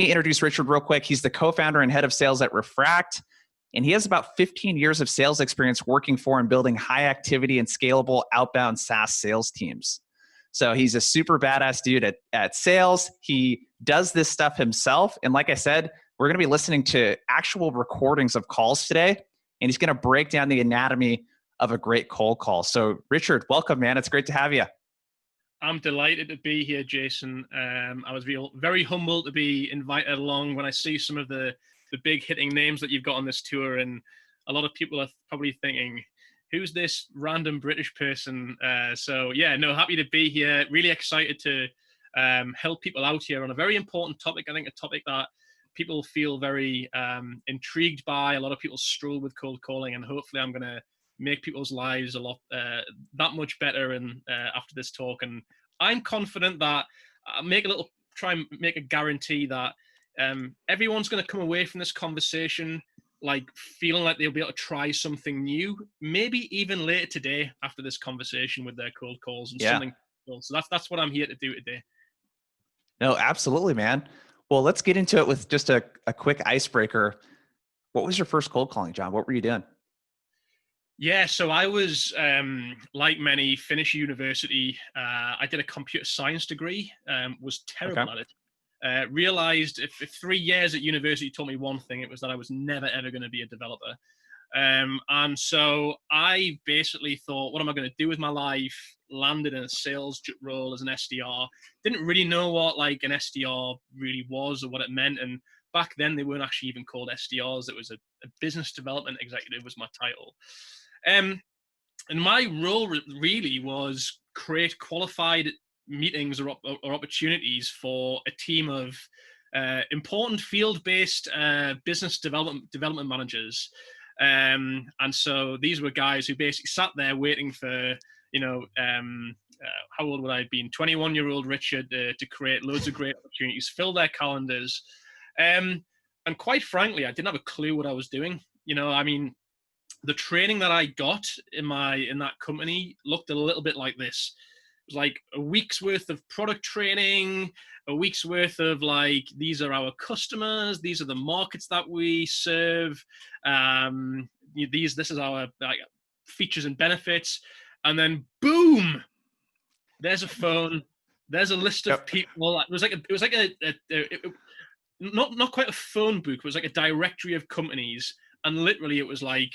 Introduce Richard real quick. He's the co-founder and head of sales at Refract, and he has about 15 years of sales experience working for and building high activity and scalable outbound SaaS sales teams. So he's a super badass dude at sales. He does this stuff himself. And like I said, we're going to be listening to actual recordings of calls today, and he's going to break down the anatomy of a great cold call. So Richard, welcome, man. It's great to have you. I'm delighted to be here, Jason. I was very humbled to be invited along when I see some of the big hitting names that you've got on this tour. And a lot of people are probably thinking, who's this random British person? So yeah, no, happy to be here. Really excited to help people out here on a very important topic. I think a topic that people feel very intrigued by. A lot of people struggle with cold calling, and hopefully I'm going to make people's lives a lot that much better and after this talk. And I'm confident that try and make a guarantee that everyone's going to come away from this conversation like feeling like they'll be able to try something new, maybe even later today after this conversation with their cold calls and something cool. So that's what I'm here to do today. No, absolutely, man. Well, let's get into it with just a quick icebreaker. What was your first cold calling, John? What were you doing? Yeah, so I was, like many, finished university. I did a computer science degree, was terrible at it. Realized if 3 years at university taught me one thing, it was that I was never, ever going to be a developer. And so I basically thought, what am I going to do with my life? Landed in a sales role as an SDR. Didn't really know what like an SDR really was or what it meant. And back then they weren't actually even called SDRs. It was a business development executive was my title. And my role really was create qualified meetings or opportunities for a team of important field-based business development managers. And so these were guys who basically sat there waiting for, how old would I have been? 21-year-old Richard to create loads of great opportunities, fill their calendars. And quite frankly, I didn't have a clue what I was doing. The training that I got in that company looked a little bit like this. It was like a week's worth of product training, a week's worth of like, these are our customers, these are the markets that we serve, this is our like features and benefits, and then boom, there's a phone, there's a list of people. It was like not quite a phone book, it was like a directory of companies, and literally it was like,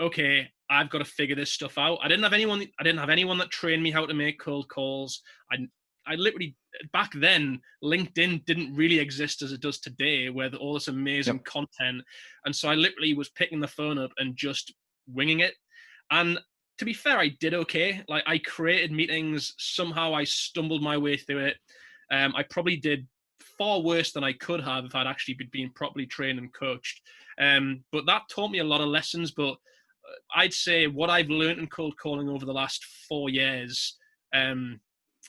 okay, I've got to figure this stuff out. I didn't have anyone that trained me how to make cold calls. I literally, back then, LinkedIn didn't really exist as it does today, where all this amazing content. And so I literally was picking the phone up and just winging it. And to be fair, I did okay. Like, I created meetings. Somehow I stumbled my way through it. I probably did far worse than I could have if I'd actually been properly trained and coached. But that taught me a lot of lessons. But I'd say what I've learned in cold calling over the last 4 years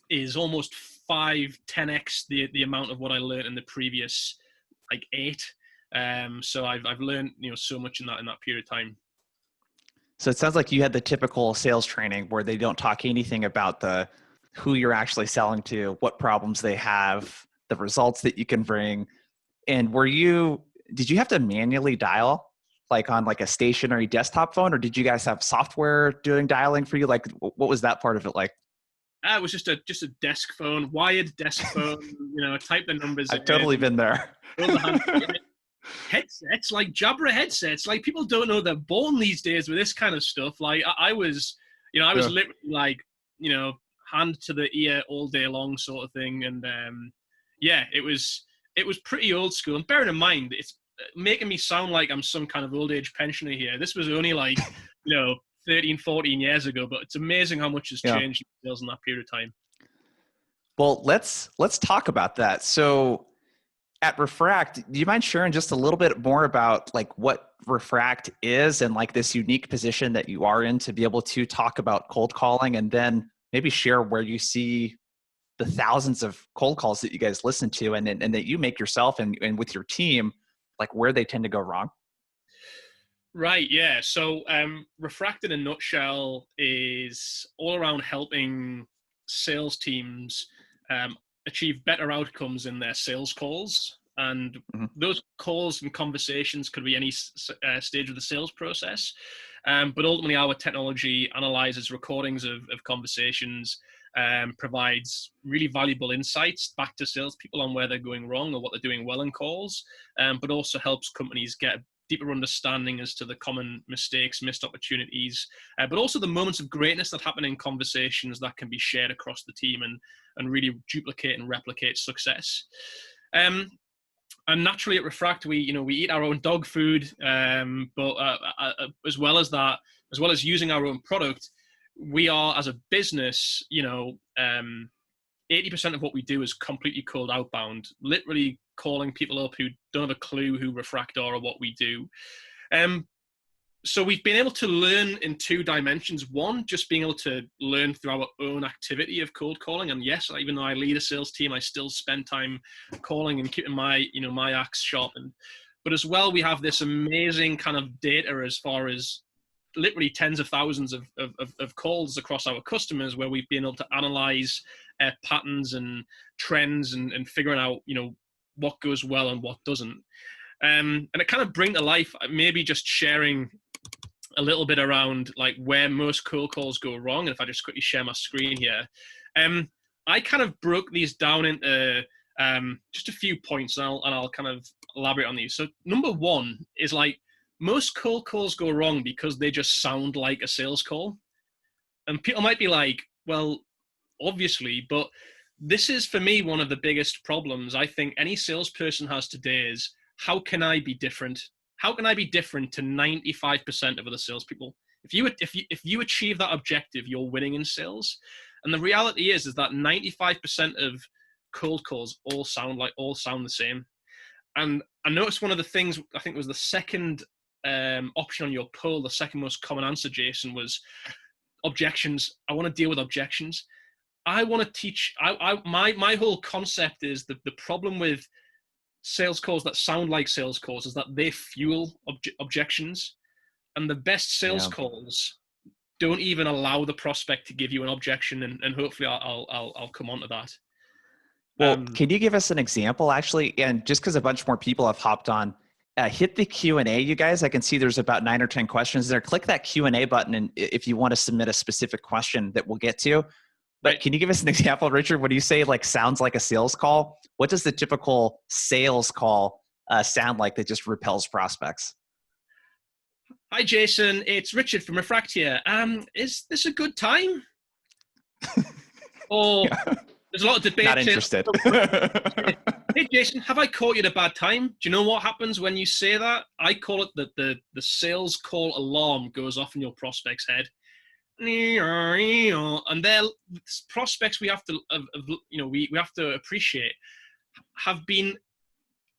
is almost 10x the amount of what I learned in the previous like 8. So I've learned so much in that period of time. So it sounds like you had the typical sales training where they don't talk anything about who you're actually selling to, what problems they have, the results that you can bring. And did you have to manually dial like on like a stationary desktop phone, or did you guys have software doing dialing for you? Like, what was that part of it like? It was just a desk phone, wired desk phone. Type the numbers. I've totally been there. Headsets, like Jabra headsets. Like, people don't know they're born these days with this kind of stuff. Like I was literally like, hand to the ear all day long sort of thing. And it was pretty old school. And bearing in mind, it's making me sound like I'm some kind of old age pensioner here. This was only like, 13, 14 years ago, but it's amazing how much has changed in sales in that period of time. Well, let's talk about that. So at Refract, do you mind sharing just a little bit more about like what Refract is and like this unique position that you are in to be able to talk about cold calling, and then maybe share where you see the thousands of cold calls that you guys listen to and that you make yourself and with your team, like where they tend to go wrong? Right, yeah. So Refract in a nutshell is all around helping sales teams achieve better outcomes in their sales calls. And those calls and conversations could be any stage of the sales process. But ultimately, our technology analyzes recordings of conversations, provides really valuable insights back to salespeople on where they're going wrong or what they're doing well in calls, but also helps companies get a deeper understanding as to the common mistakes, missed opportunities, but also the moments of greatness that happen in conversations that can be shared across the team and really duplicate and replicate success. And naturally at Refract, we eat our own dog food, but as well as that, as well as using our own product, we are, as a business, 80% of what we do is completely cold outbound, literally calling people up who don't have a clue who Refract are or what we do. So we've been able to learn in two dimensions. One, just being able to learn through our own activity of cold calling. And yes, even though I lead a sales team, I still spend time calling and keeping my axe sharp. But as well, we have this amazing kind of data as far as literally tens of thousands of calls across our customers, where we've been able to analyze patterns and trends and figuring out, what goes well and what doesn't. And it kind of bring to life, maybe just sharing a little bit around like where most cold calls go wrong. And if I just quickly share my screen here, I kind of broke these down into just a few points, and I'll kind of elaborate on these. So number one is like most cold calls go wrong because they just sound like a sales call. And people might be like, well, obviously, but this is for me one of the biggest problems I think any salesperson has today is, how can I be different? How can I be different to 95% of other salespeople? If you achieve that objective, you're winning in sales. And the reality is that 95% of cold calls all sound the same. And I noticed one of the things, I think was the second option on your poll, the second most common answer, Jason, was objections. I want to deal with objections. I want to teach. My whole concept is that the problem with sales calls that sound like sales calls is that they fuel objections, and the best sales calls don't even allow the prospect to give you an objection. And hopefully I'll come on to that. Well, can you give us an example actually? And just because a bunch more people have hopped on, hit the Q&A, you guys. I can see there's about 9 or 10 questions there. Click that Q&A button, and if you want to submit a specific question that we'll get to. But can you give us an example, Richard? When you say like sounds like a sales call, what does the typical sales call sound like that just repels prospects? Hi, Jason. It's Richard from Refract here. Is this a good time? Or there's a lot of debate. Not interested. Hey, Jason, have I caught you at a bad time? Do you know what happens when you say that? I call it that the sales call alarm goes off in your prospect's head. And their prospects we have to we have to appreciate have been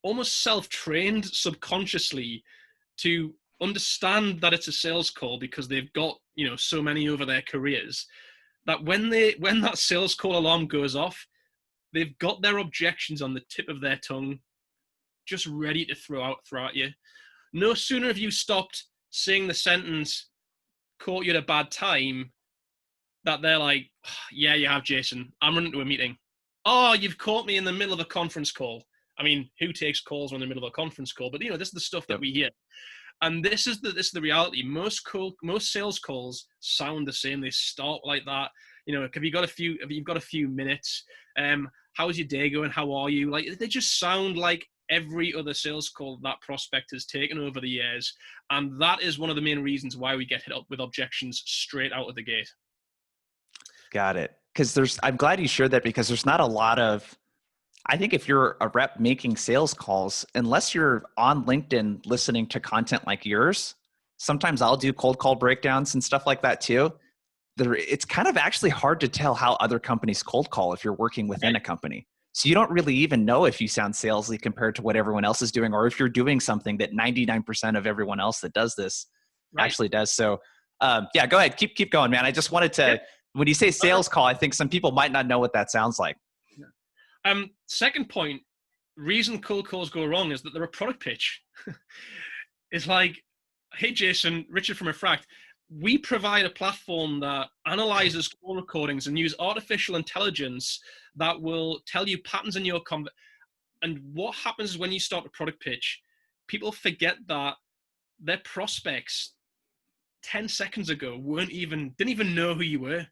almost self-trained subconsciously to understand that it's a sales call, because they've got so many over their careers, that when that sales call alarm goes off, they've got their objections on the tip of their tongue, just ready to throw at you. No sooner have you stopped saying the sentence, caught you at a bad time, that they're like, yeah, you have, Jason. I'm running to a meeting. Oh, you've caught me in the middle of a conference call. I mean, who takes calls when in the middle of a conference call? But this is the stuff that we hear. And this is the reality. Most sales calls sound the same. They start like that. Have you got a few minutes? How's your day going? How are you? Like, they just sound like every other sales call that prospect has taken over the years. And that is one of the main reasons why we get hit up with objections straight out of the gate. Got it. Because I'm glad you shared that, because there's not a lot of, I think if you're a rep making sales calls, unless you're on LinkedIn listening to content like yours, sometimes I'll do cold call breakdowns and stuff like that too. It's kind of actually hard to tell how other companies cold call if you're working within a company. So you don't really even know if you sound salesy compared to what everyone else is doing, or if you're doing something that 99% of everyone else that does this actually does. So yeah, go ahead. Keep going, man. I just wanted to, when you say sales call, I think some people might not know what that sounds like. Second point, reason cold calls go wrong is that they're a product pitch. It's like, hey, Jason, Richard from Refract. We provide a platform that analyzes call recordings and use artificial intelligence that will tell you patterns in your And what happens is when you start a product pitch, people forget that their prospects 10 seconds ago didn't even know who you were.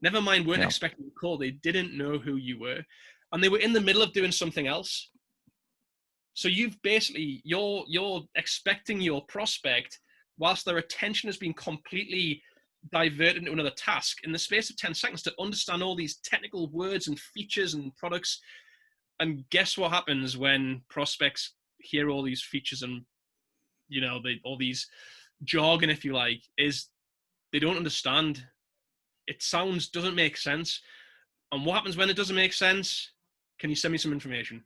Never mind, weren't expecting a call. They didn't know who you were. And they were in the middle of doing something else. So you've basically, you're expecting your prospect, whilst their attention has been completely diverted into another task, in the space of 10 seconds to understand all these technical words and features and products. And guess what happens when prospects hear all these features and, all these jargon, if you like, is they don't understand. It doesn't make sense. And what happens when it doesn't make sense? Can you send me some information?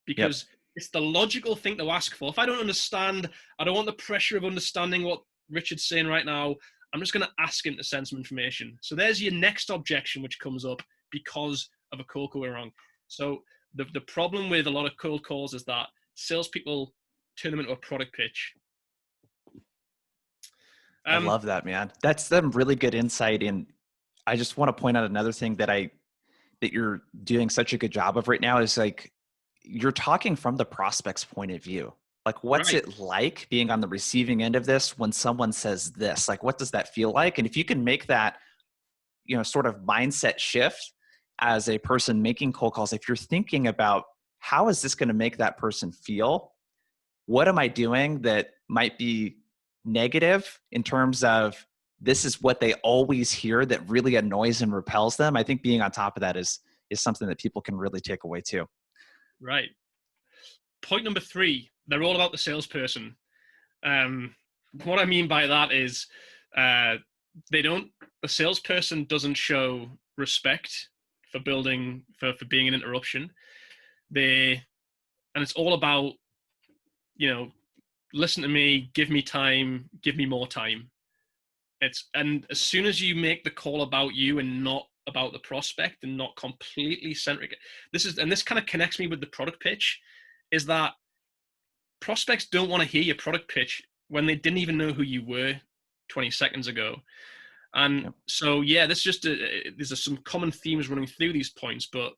Because it's the logical thing to ask for. If I don't understand, I don't want the pressure of understanding what Richard's saying right now. I'm just going to ask him to send some information. So there's your next objection, which comes up because of a cold call going wrong. So the problem with a lot of cold calls is that salespeople turn them into a product pitch. I love that, man. That's some really good insight. And I just want to point out another thing that you're doing such a good job of right now is like, you're talking from the prospect's point of view. Like, what's it like being on the receiving end of this when someone says this? Like, what does that feel like? And if you can make that, sort of mindset shift as a person making cold calls, if you're thinking about how is this going to make that person feel? What am I doing that might be negative in terms of this is what they always hear that really annoys and repels them? I think being on top of that is something that people can really take away too. Right. Point number 3, they're all about the salesperson. What I mean by that is the salesperson doesn't show respect for being an interruption. And it's all about, listen to me, give me time, give me more time. And as soon as you make the call about you and not about the prospect and not completely centric, this kind of connects me with the product pitch, is that prospects don't want to hear your product pitch when they didn't even know who you were 20 seconds ago. And so, there's some common themes running through these points, but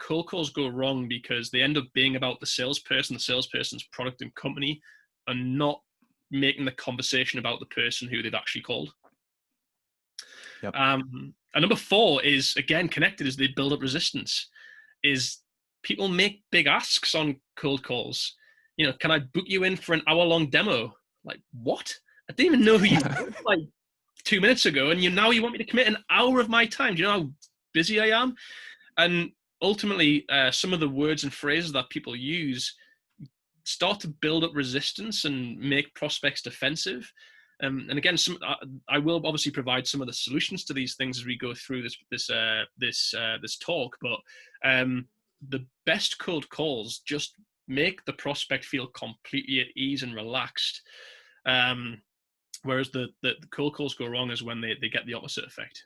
cold calls go wrong because they end up being about the salesperson's product and company, and not making the conversation about the person who they've actually called. And number 4 is, again, connected, is they build up resistance. Is people make big asks on cold calls. Can I book you in for an hour-long demo? Like, what? I didn't even know who you were like 2 minutes ago, and now you want me to commit an hour of my time. Do you know how busy I am? And ultimately, some of the words and phrases that people use start to build up resistance and make prospects defensive. And again, I will obviously provide some of the solutions to these things as we go through this talk. But the best cold calls just make the prospect feel completely at ease and relaxed. Whereas the cold calls go wrong is when they get the opposite effect.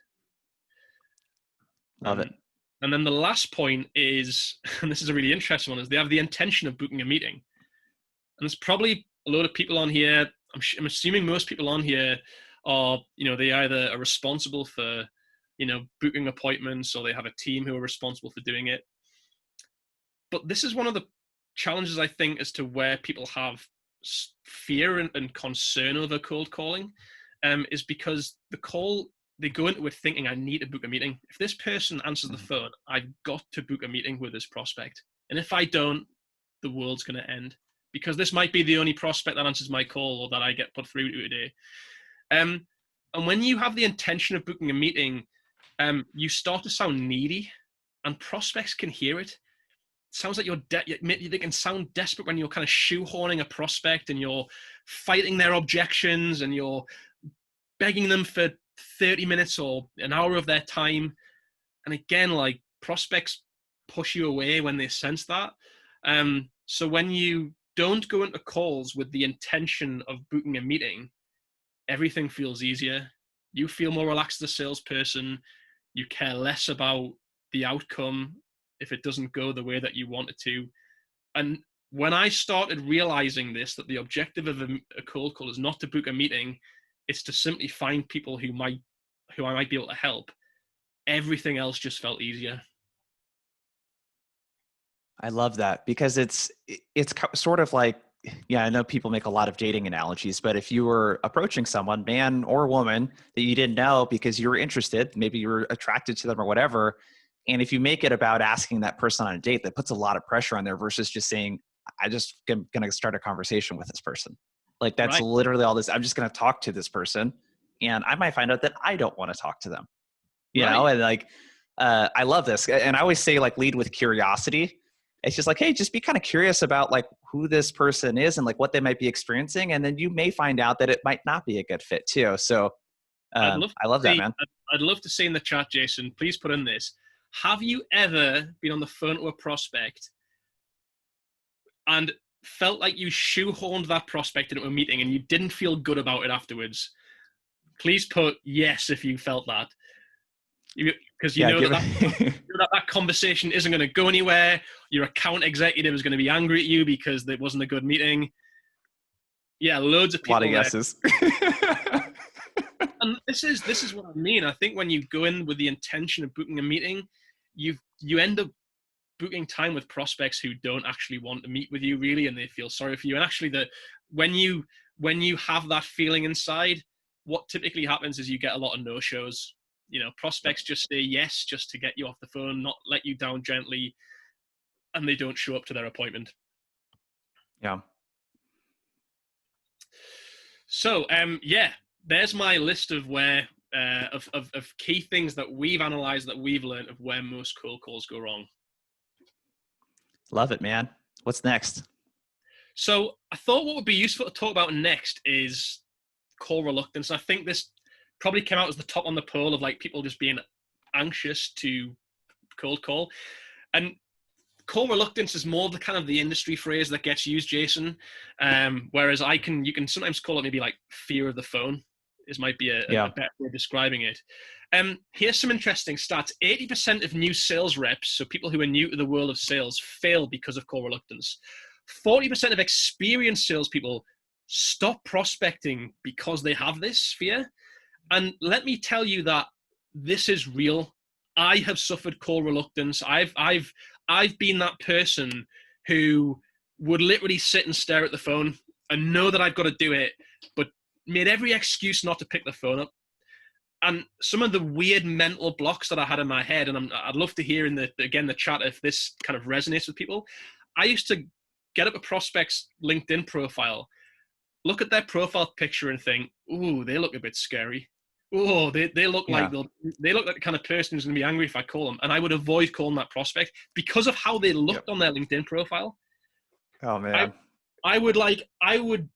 Love it. And then the last point is, and this is a really interesting one, is they have the intention of booking a meeting. And there's probably a lot of people on here. I'm assuming most people on here are, they either are responsible for, booking appointments, or they have a team who are responsible for doing it. But this is one of the challenges, I think, as to where people have fear and concern over cold calling, is because they go into it thinking, I need to book a meeting. If this person answers the phone, I've got to book a meeting with this prospect. And if I don't, the world's going to end, because this might be the only prospect that answers my call or that I get put through to today. And when you have the intention of booking a meeting, you start to sound needy, and prospects can hear it. It sounds like they can sound desperate when you're kind of shoehorning a prospect and you're fighting their objections and you're begging them for 30 minutes or an hour of their time. And again, like, prospects push you away when they sense that. So when you don't go into calls with the intention of booking a meeting, everything feels easier. You feel more relaxed as a salesperson. You care less about the outcome if it doesn't go the way that you want it to. And when I started realizing this, that the objective of a cold call is not to book a meeting, it's to simply find people who I might be able to help, everything else just felt easier. I love that because it's sort of like, yeah, I know people make a lot of dating analogies, but if you were approaching someone, man or woman, that you didn't know because you were interested, maybe you were attracted to them or whatever, and if you make it about asking that person on a date, that puts a lot of pressure on there versus just saying, I just going to start a conversation with this person. Like that's Right. literally all this. I'm just going to talk to this person, and I might find out that I don't want to talk to them. You know, Right. and like I love this, and I always say like lead with curiosity. It's just like, hey, just be kind of curious about like who this person is and like what they might be experiencing, and then you may find out that it might not be a good fit too. So I'd love I love to that, see. man. I'd love to see in the chat, Jason. Please put in this. Have you ever been on the phone to a prospect and felt like you shoehorned that prospect into a meeting and you didn't feel good about it afterwards? Please put yes if you felt that, because you Yeah, know give that it. that conversation isn't going to go anywhere. Your account executive is going to be angry at you because it wasn't a good meeting. Yeah, loads of A lot people of there. yeses. And this is what I mean. I think when you go in with the intention of booking a meeting, you end up booking time with prospects who don't actually want to meet with you really, and they feel sorry for you. And actually, when you have that feeling inside, what typically happens is you get a lot of no-shows. You know, prospects just say yes just to get you off the phone, not let you down gently, and they don't show up to their appointment. Yeah. So, yeah, there's my list of where of key things that we've analyzed, that we've learned of where most cold calls go wrong. Love it, man. What's next? So I thought what would be useful to talk about next is call reluctance. I think this probably came out as the top on the poll of like people just being anxious to cold call. And call reluctance is more the kind of the industry phrase that gets used, Jason. Whereas you can sometimes call it maybe like fear of the phone. This might be a better way of describing it. Here's some interesting stats. 80% of new sales reps, so people who are new to the world of sales, fail because of call reluctance. 40% of experienced salespeople stop prospecting because they have this fear. And let me tell you that this is real. I have suffered call reluctance. I've been that person who would literally sit and stare at the phone and know that I've got to do it, but made every excuse not to pick the phone up. And some of the weird mental blocks that I had in my head, and I'd love to hear in the chat if this kind of resonates with people. I used to get up a prospect's LinkedIn profile, look at their profile picture and think, ooh, they look a bit scary. Oh, they look like they look like the kind of person who's going to be angry if I call them. And I would avoid calling that prospect because of how they looked on their LinkedIn profile. Oh man. I would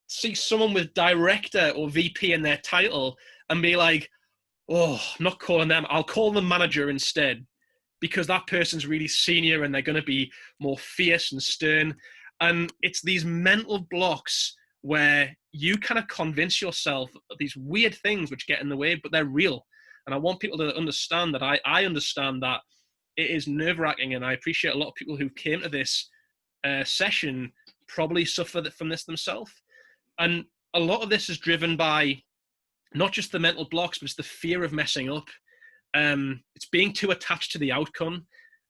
see someone with director or VP in their title and be like, oh, I'm not calling them. I'll call them manager instead, because that person's really senior and they're going to be more fierce and stern. And it's these mental blocks where you kind of convince yourself of these weird things which get in the way, but they're real. And I want people to understand that I understand that it is nerve-wracking, and I appreciate a lot of people who came to this session probably suffer from this themselves. And a lot of this is driven by not just the mental blocks, but it's the fear of messing up. It's being too attached to the outcome.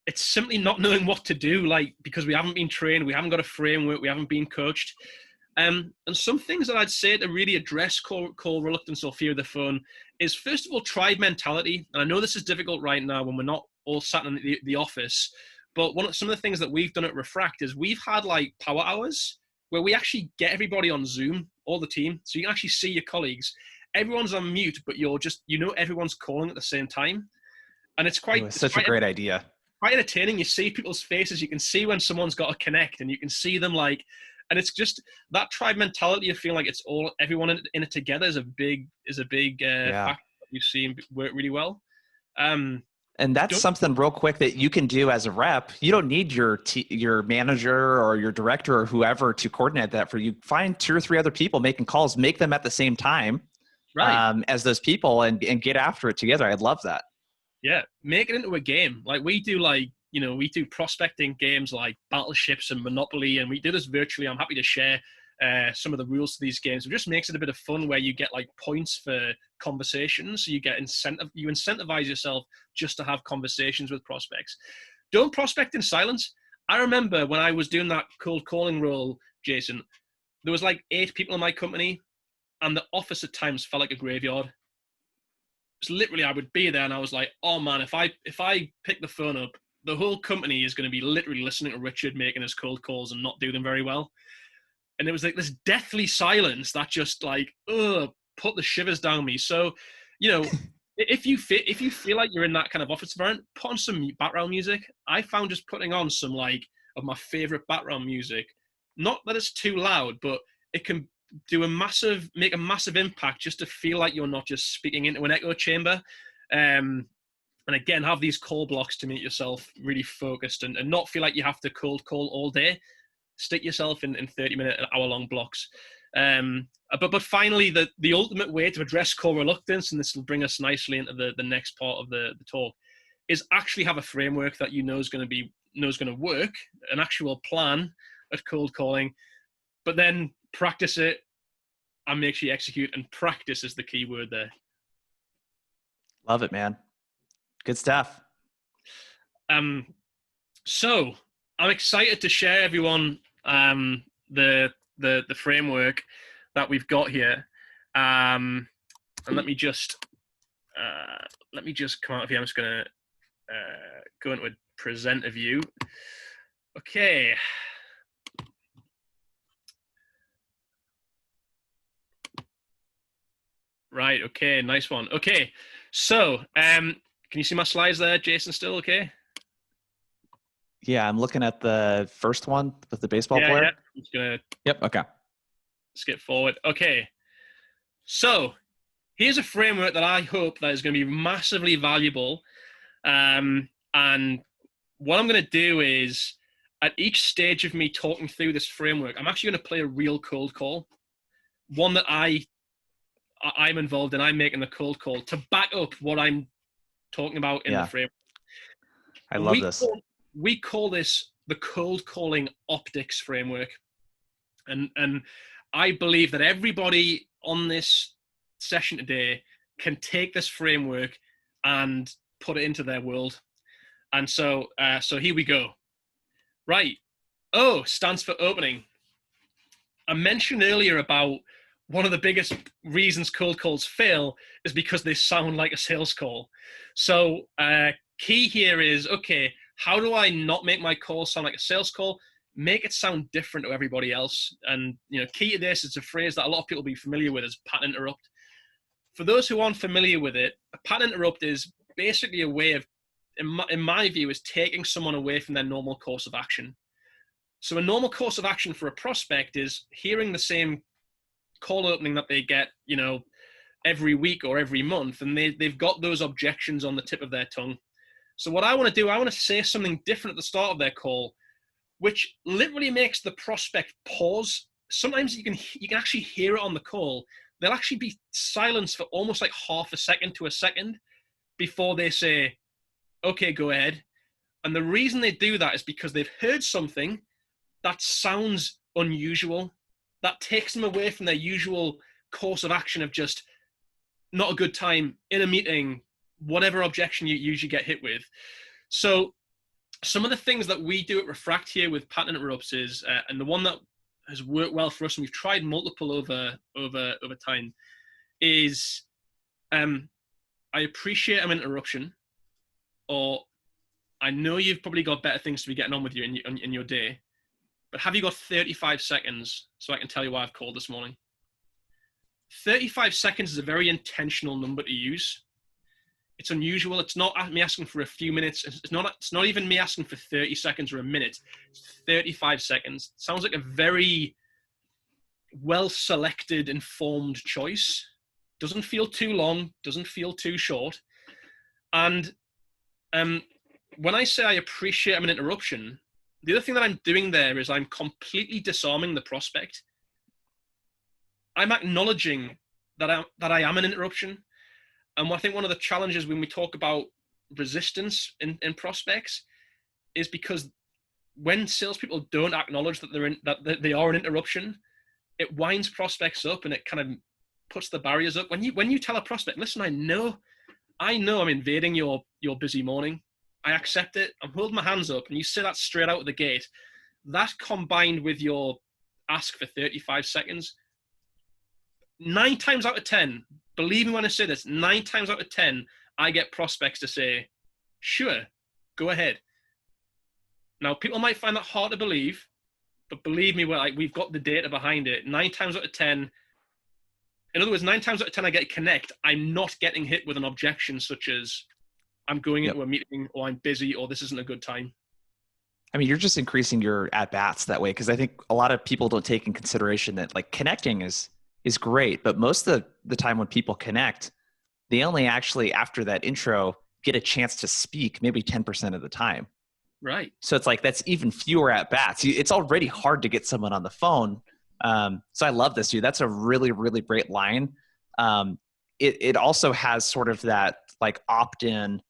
It's simply not knowing what to do, like, because we haven't been trained, we haven't got a framework, we haven't been coached. And some things that I'd say to really address call reluctance or fear of the phone is, first of all, tribe mentality. And I know this is difficult right now when we're not all sat in the office, but some of the things that we've done at Refract is we've had like power hours where we actually get everybody on Zoom, all the team, so you can actually see your colleagues. Everyone's on mute, but everyone's calling at the same time. And it's such a great idea. Quite entertaining. You see people's faces. You can see when someone's got to connect, and you can see them like, and it's just that tribe mentality of feeling like it's all everyone in it together is a big factor that you've seen work really well. And that's something real quick that you can do as a rep. You don't need your manager or your director or whoever to coordinate that for you. Find 2 or 3 other people making calls, make them at the same time, right, as those people, and get after it together. I love that. Yeah, make it into a game. Like we do, we do prospecting games like Battleships and Monopoly, and we do this virtually. I'm happy to share some of the rules to these games. It just makes it a bit of fun where you get like points for conversations. So you get you incentivize yourself just to have conversations with prospects. Don't prospect in silence. I remember when I was doing that cold calling role, Jason, there was like 8 people in my company, and the office at times felt like a graveyard. It's literally, I would be there and I was like, oh man, if I pick the phone up, the whole company is going to be literally listening to Richard making his cold calls and not do them very well. And it was like this deathly silence that just like, put the shivers down me. So, you know, if you feel like you're in that kind of office environment, put on some background music. I found just putting on some like of my favorite background music, not that it's too loud, but it can make a massive impact just to feel like you're not just speaking into an echo chamber. And again, have these call blocks to make yourself really focused and not feel like you have to cold call all day. Stick yourself in 30-minute, hour-long blocks. But finally, the ultimate way to address call reluctance, and this will bring us nicely into the next part of the talk, is actually have a framework that you know is going to work, an actual plan at cold calling, but then practice it and make sure you execute. And practice is the key word there. Love it, man. Good stuff. So I'm excited to share everyone the framework that we've got here. And let me just come out of here. I'm just gonna go into a presenter view. Okay. Right. Okay. Nice one. Okay. So, can you see my slides there, Jason? Still okay? Yeah, I'm looking at the first one with the baseball player. Yeah. I'm just gonna. Yep. Okay. Skip forward. Okay. So, here's a framework that I hope that is going to be massively valuable. And what I'm going to do is, at each stage of me talking through this framework, I'm actually going to play a real cold call, one that I'm involved in. I'm making the cold call to back up what I'm talking about in the framework. I love this. We call this the cold calling optics framework. And I believe that everybody on this session today can take this framework and put it into their world. And so here we go. Right. O stands for opening. I mentioned earlier about one of the biggest reasons cold calls fail is because they sound like a sales call. So key here is, okay, how do I not make my call sound like a sales call? Make it sound different to everybody else. And key to this is a phrase that a lot of people will be familiar with, is pattern interrupt. For those who aren't familiar with it, a pattern interrupt is basically a way of, in my view, is taking someone away from their normal course of action. So a normal course of action for a prospect is hearing the same call opening that they get, every week or every month, and they've got those objections on the tip of their tongue. So what I want to do, I want to say something different at the start of their call, which literally makes the prospect pause. Sometimes you can actually hear it on the call. They'll actually be silenced for almost like half a second to a second before they say, okay, go ahead. And the reason they do that is because they've heard something that sounds unusual, that takes them away from their usual course of action of just not a good time in a meeting, whatever objection you usually get hit with. So some of the things that we do at Refract here with pattern interrupts is, and the one that has worked well for us, and we've tried multiple over time, is I appreciate an interruption, or I know you've probably got better things to be getting on with you in your day, but have you got 35 seconds so I can tell you why I've called this morning? 35 seconds is a very intentional number to use. It's unusual. It's not me asking for a few minutes. It's not even me asking for 30 seconds or a minute. It's 35 seconds. It sounds like a very well-selected, informed choice. Doesn't feel too long. Doesn't feel too short. And when I say I appreciate an interruption, the other thing that I'm doing there is I'm completely disarming the prospect. I'm acknowledging that I am an interruption. And I think one of the challenges when we talk about resistance in prospects is because when salespeople don't acknowledge that they are an interruption, it winds prospects up and it kind of puts the barriers up. When you tell a prospect, listen, I know I'm invading your busy morning. I accept it. I'm holding my hands up, and you say that straight out of the gate. That combined with your ask for 35 seconds, 9 times out of 10, believe me when I say this, 9 times out of 10, I get prospects to say, sure, go ahead. Now, people might find that hard to believe, but believe me, we've got the data behind it. 9 times out of 10, in other words, 9 times out of 10, I get connect. I'm not getting hit with an objection such as I'm going into a meeting, or I'm busy, or this isn't a good time. I mean, you're just increasing your at-bats that way, because I think a lot of people don't take in consideration that like connecting is great, but most of the time when people connect, they only actually, after that intro, get a chance to speak maybe 10% of the time. Right. So it's like that's even fewer at-bats. It's already hard to get someone on the phone. So I love this, dude. That's a really, really great line. It also has sort of that like opt-in,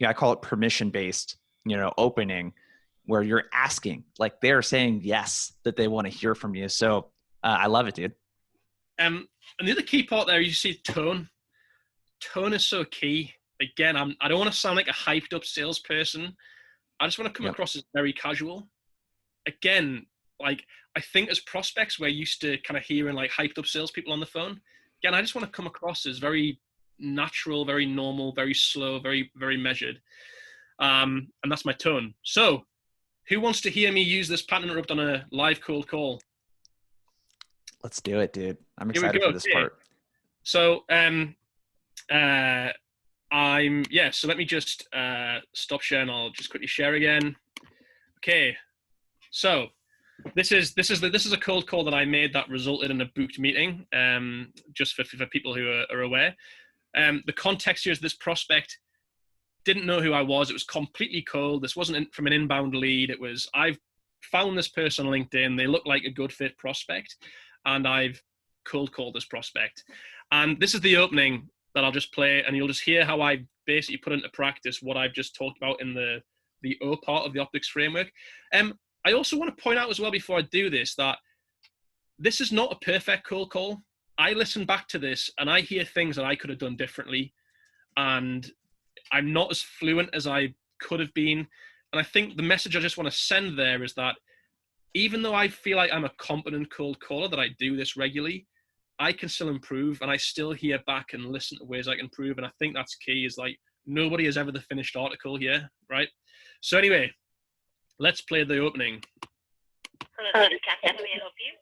I call it permission-based, opening, where you're asking, like they're saying yes, that they want to hear from you. So I love it, dude. And the other key part there, you see tone. Tone is so key. Again, I don't want to sound like a hyped up salesperson. I just want to come across as very casual. Again, like I think as prospects, we're used to kind of hearing like hyped up salespeople on the phone. Again, I just want to come across as very natural, very normal, very slow, very, very measured. And that's my tone. So who wants to hear me use this pattern interrupt on a live cold call? Let's do it, dude. I'm excited for this part. So, so let me just stop sharing. I'll just quickly share again. Okay. So this is a cold call that I made that resulted in a booked meeting. Just for people who are aware. The context here is this prospect didn't know who I was. It was completely cold. This wasn't from an inbound lead. It was, I've found this person on LinkedIn. They look like a good fit prospect, and I've cold called this prospect. And this is the opening that I'll just play, and you'll just hear how I basically put into practice what I've just talked about in the O part of the optics framework. I also want to point out as well before I do this that this is not a perfect cold call. I listen back to this and I hear things that I could have done differently, and I'm not as fluent as I could have been. And I think the message I just want to send there is that even though I feel like I'm a competent cold caller, that I do this regularly, I can still improve, and I still hear back and listen to ways I can improve. And I think that's key, is like nobody has ever the finished article here, right? So anyway, let's play the opening. Hello, this is Kathy. How may I help you?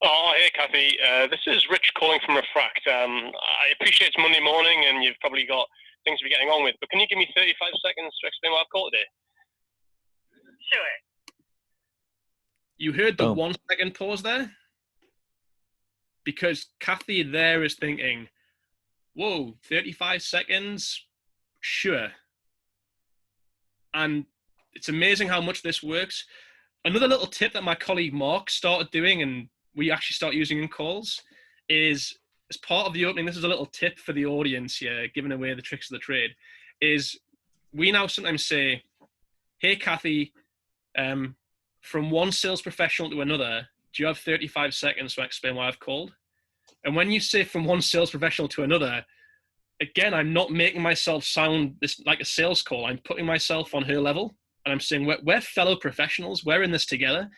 Oh, hey, Kathy. This is Rich calling from Refract. I appreciate it's Monday morning and you've probably got things to be getting on with, but can you give me 35 seconds to explain what I've called today? Sure. You heard the 1 second pause there? Because Kathy there is thinking, whoa, 35 seconds? Sure. And it's amazing how much this works. Another little tip that my colleague Mark started doing, and we actually start using in calls, is as part of the opening, this is a little tip for the audience here, giving away the tricks of the trade, is we now sometimes say, hey, Kathy, from one sales professional to another, do you have 35 seconds to explain why I've called? And when you say from one sales professional to another, again, I'm not making myself sound this like a sales call. I'm putting myself on her level, and I'm saying we're fellow professionals. We're in this together.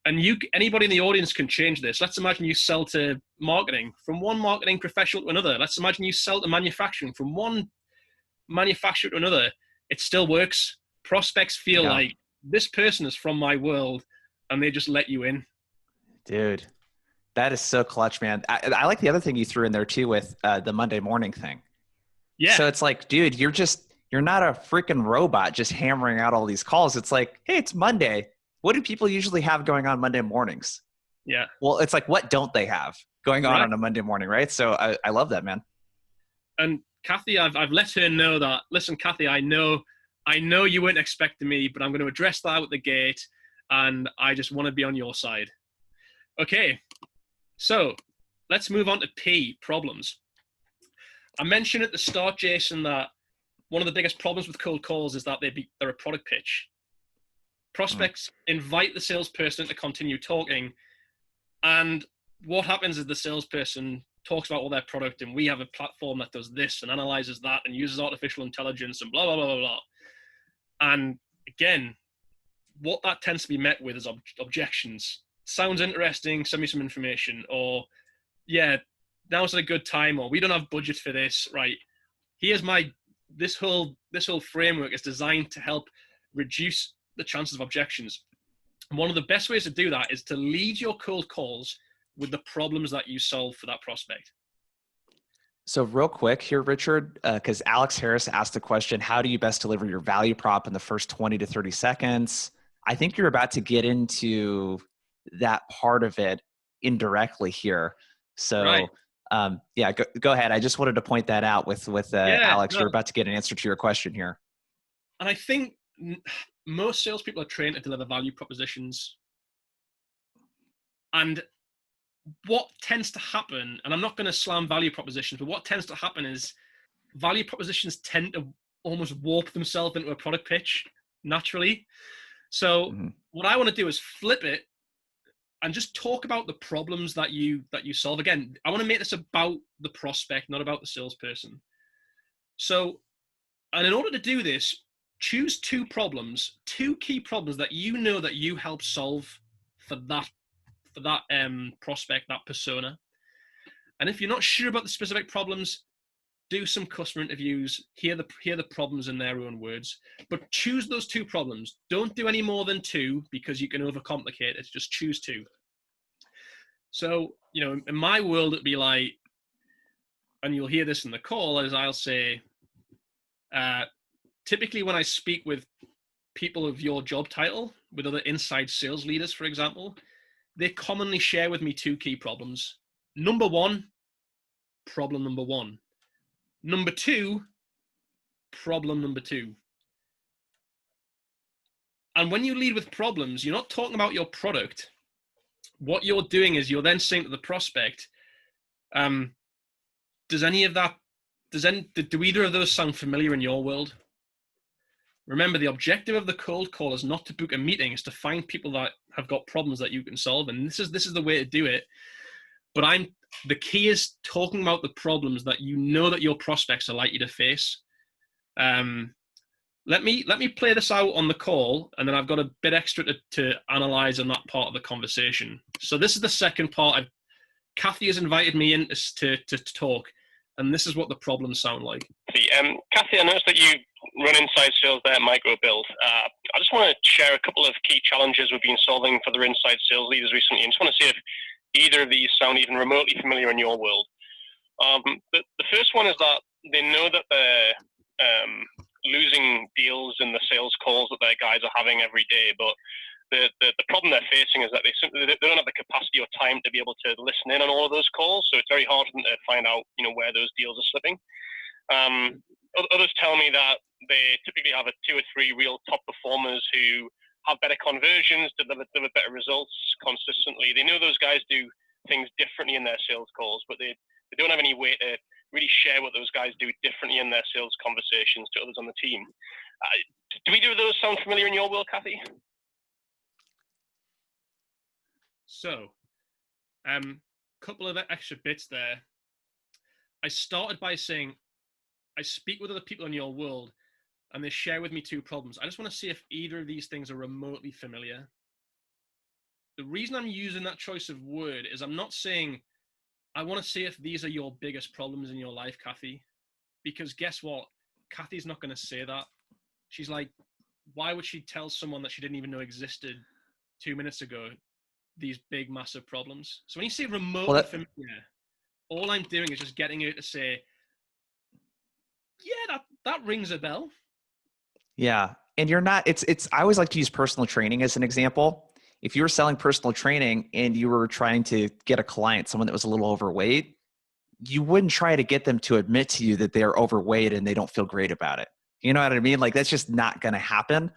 And anybody in the audience can change this. Let's imagine you sell to marketing, from one marketing professional to another. Let's imagine you sell to manufacturing, from one manufacturer to another. It still works. Prospects feel like this person is from my world, and they just let you in. Dude, that is so clutch, man. I like the other thing you threw in there too with the Monday morning thing. Yeah. So it's like, dude, you're not a freaking robot just hammering out all these calls. It's like, hey, it's Monday. What do people usually have going on Monday mornings? Yeah. Well, it's like, what don't they have going on a Monday morning, right? So I love that, man. And Kathy, I've let her know that, listen, Kathy, I know you weren't expecting me, but I'm going to address that out the gate, and I just want to be on your side. Okay. So let's move on to P, problems. I mentioned at the start, Jason, that one of the biggest problems with cold calls is that they're a product pitch. Prospects invite the salesperson to continue talking, and what happens is the salesperson talks about all their product, and we have a platform that does this and analyzes that and uses artificial intelligence and blah, blah, blah, blah, blah. And again, what that tends to be met with is objections. Sounds interesting, send me some information, or yeah, now's not a good time, or we don't have budget for this. Right, here's this whole framework is designed to help reduce the chances of objections. And one of the best ways to do that is to lead your cold calls with the problems that you solve for that prospect. So real quick here, Richard, because Alex Harris asked the question, how do you best deliver your value prop in the first 20 to 30 seconds? I think you're about to get into that part of it indirectly here. So Right. yeah, go ahead. I just wanted to point that out with Alex. No. You're about to get an answer to your question here. And I think most salespeople are trained to deliver value propositions. And what tends to happen, and I'm not going to slam value propositions, but what tends to happen is value propositions tend to almost warp themselves into a product pitch naturally. So what I want to do is flip it and just talk about the problems that you solve. Again, I want to make this about the prospect, not about the salesperson. So, and in order to do this, choose two key problems that you know that you help solve for that prospect, that persona. And if you're not sure about the specific problems, do some customer interviews, hear the problems in their own words, but choose those two problems. Don't do any more than two because you can overcomplicate it. Just choose two. So, in my world, it'd be like, and you'll hear this in the call, as I'll say, typically when I speak with people of your job title, with other inside sales leaders, for example, they commonly share with me two key problems. Number one, problem number one. Number two, problem number two. And when you lead with problems, you're not talking about your product. What you're doing is you're then saying to the prospect, do either of those sound familiar in your world? Remember, the objective of the cold call is not to book a meeting, it's to find people that have got problems that you can solve. And this is the way to do it. But the key is talking about the problems that you know that your prospects are likely to face. Let me play this out on the call, and then I've got a bit extra to analyze on that part of the conversation. So this is the second part. Kathy has invited me in to talk, and this is what the problems sound like. Kathy, I noticed that you run inside sales there at MicroBuild. I just want to share a couple of key challenges we've been solving for their inside sales leaders recently, and just want to see if either of these sound even remotely familiar in your world. The first one is that they know that they're losing deals in the sales calls that their guys are having every day, but the problem they're facing is that they don't have the capacity or time to be able to listen in on all of those calls, so it's very hard for them to find out where those deals are slipping. Others tell me that they typically have 2 or 3 real top performers who have better conversions, deliver better results consistently. They know those guys do things differently in their sales calls, but they don't have any way to really share what those guys do differently in their sales conversations to others on the team. Do either of those sound familiar in your world, Kathy? So, couple of extra bits there. I started by saying, I speak with other people in your world, and they share with me two problems. I just want to see if either of these things are remotely familiar. The reason I'm using that choice of word is I'm not saying, I want to see if these are your biggest problems in your life, Kathy. Because guess what? Kathy's not going to say that. She's like, why would she tell someone that she didn't even know existed 2 minutes ago these big, massive problems? So when you say remotely familiar, all I'm doing is just getting her to say, yeah, that rings a bell. Yeah. And you're not, I always like to use personal training as an example. If you were selling personal training and you were trying to get a client, someone that was a little overweight, you wouldn't try to get them to admit to you that they're overweight and they don't feel great about it. You know what I mean? Like, that's just not going to happen.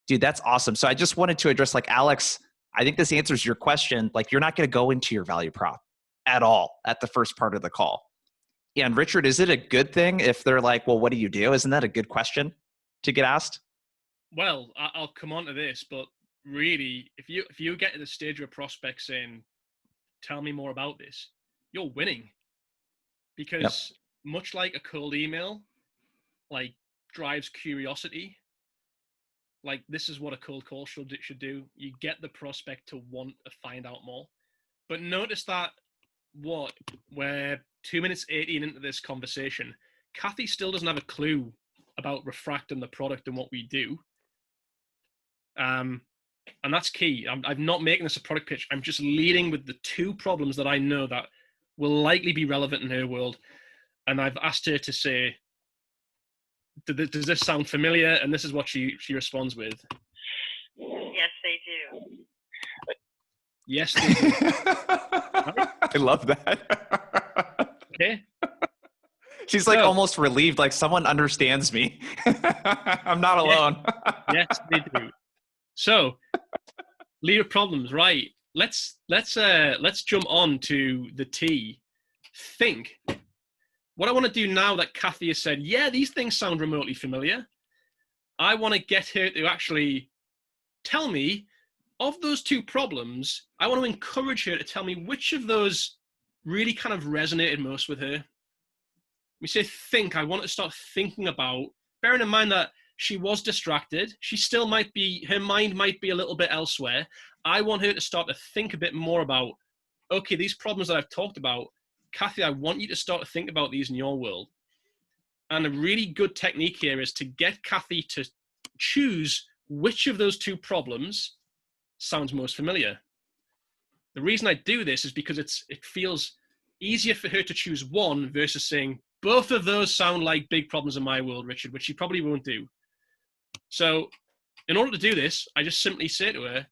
Dude, that's awesome. So I just wanted to address, like, Alex, I think this answers your question. Like, you're not going to go into your value prop at all at the first part of the call. Yeah. And Richard, is it a good thing if they're like, well, what do you do? Isn't that a good question to get asked? Well, I'll come on to this, but really, if you get to the stage of a prospect saying, tell me more about this, you're winning. Because much like a cold email, like, drives curiosity, Like, this is what a cold call should do. You get the prospect to want to find out more. But notice that we're 2 minutes 18 into this conversation. Kathy still doesn't have a clue about Refract and the product and what we do. And that's key. I'm not making this a product pitch. I'm just leading with the two problems that I know that will likely be relevant in her world. And I've asked her to say, does this sound familiar? And this is what she responds with. Yes, they do. Yes, they do. I love that. Okay. She's like almost relieved, like someone understands me. I'm not alone. Yes, they do. So, leader problems, right? Let's jump on to the T. Think. What I want to do now that Kathy has said, yeah, these things sound remotely familiar, I want to get her to actually tell me, of those two problems, I want to encourage her to tell me which of those really kind of resonated most with her. We say think. I want her to start thinking about, bearing in mind that she was distracted. She still might be, her mind might be a little bit elsewhere. I want her to start to think a bit more about, okay, these problems that I've talked about, Kathy, I want you to start to think about these in your world. And a really good technique here is to get Kathy to choose which of those two problems sounds most familiar. The reason I do this is because it feels easier for her to choose one versus saying, both of those sound like big problems in my world, Richard, which she probably won't do. So in order to do this, I just simply say to her,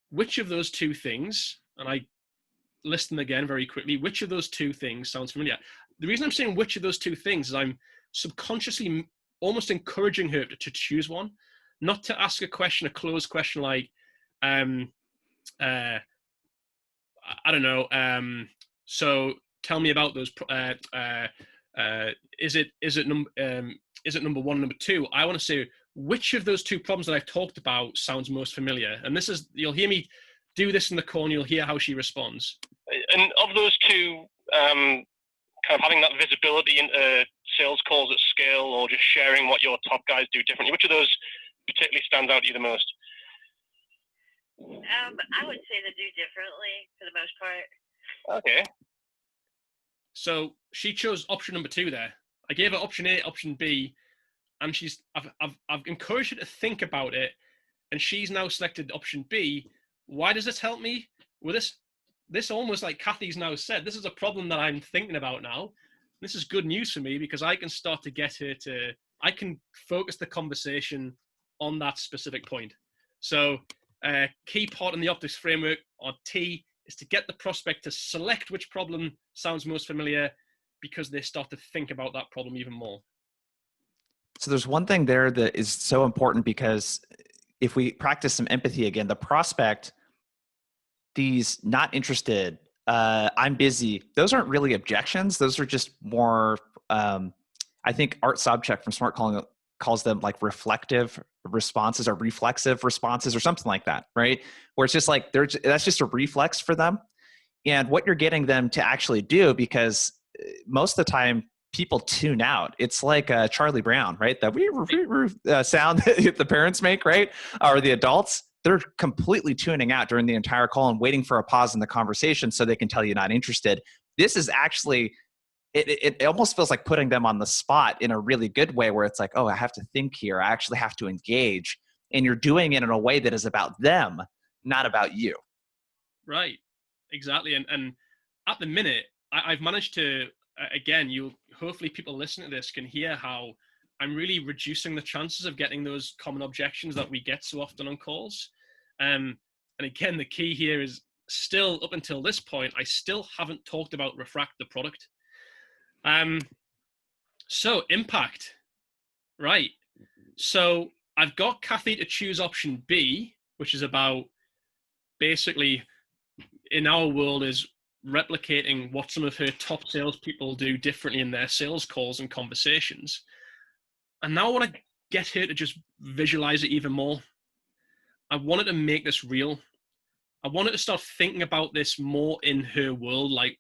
which of those two things, and I list them again very quickly, which of those two things sounds familiar? The reason I'm saying which of those two things is I'm subconsciously almost encouraging her to choose one, not to ask a question, a closed question like, I don't know, so tell me about those, is it number one, number two? I want to say, which of those two problems that I've talked about sounds most familiar? And this is, you'll hear me do this in the call and you'll hear how she responds. And of those two, kind of having that visibility into sales calls at scale or just sharing what your top guys do differently, which of those particularly stands out to you the most? I would say they do differently for the most part. Okay. So she chose option number two there. I gave her option A, option B, and I've encouraged her to think about it, and she's now selected option B. Why does this help me? Well, this almost like Kathy's now said, this is a problem that I'm thinking about now. This is good news for me because I can start to get her to, I can focus the conversation on that specific point. So key part in the optics framework, or T, is to get the prospect to select which problem sounds most familiar because they start to think about that problem even more. So there's one thing there that is so important, because if we practice some empathy again, the prospect, these not interested, I'm busy, those aren't really objections. Those are just more, I think Art Sobczak from Smart Calling calls them like reflective responses or reflexive responses or something like that, right? Where it's just like, that's just a reflex for them. And what you're getting them to actually do, because most of the time people tune out. It's like Charlie Brown, right? That sound that the parents make, right? Or the adults, they're completely tuning out during the entire call and waiting for a pause in the conversation so they can tell you not interested. This is actually, it almost feels like putting them on the spot in a really good way, where it's like, oh, I have to think here. I actually have to engage. And you're doing it in a way that is about them, not about you. Right. Exactly. And at the minute, I've managed to, again, hopefully people listening to this can hear how I'm really reducing the chances of getting those common objections that we get so often on calls. And again, the key here is still, up until this point, I still haven't talked about Refract, the product. So impact, right? So I've got Kathy to choose option B, which is about basically in our world is replicating what some of her top salespeople do differently in their sales calls and conversations. And now I want to get her to just visualize it even more. I wanted to make this real. I wanted to start thinking about this more in her world, like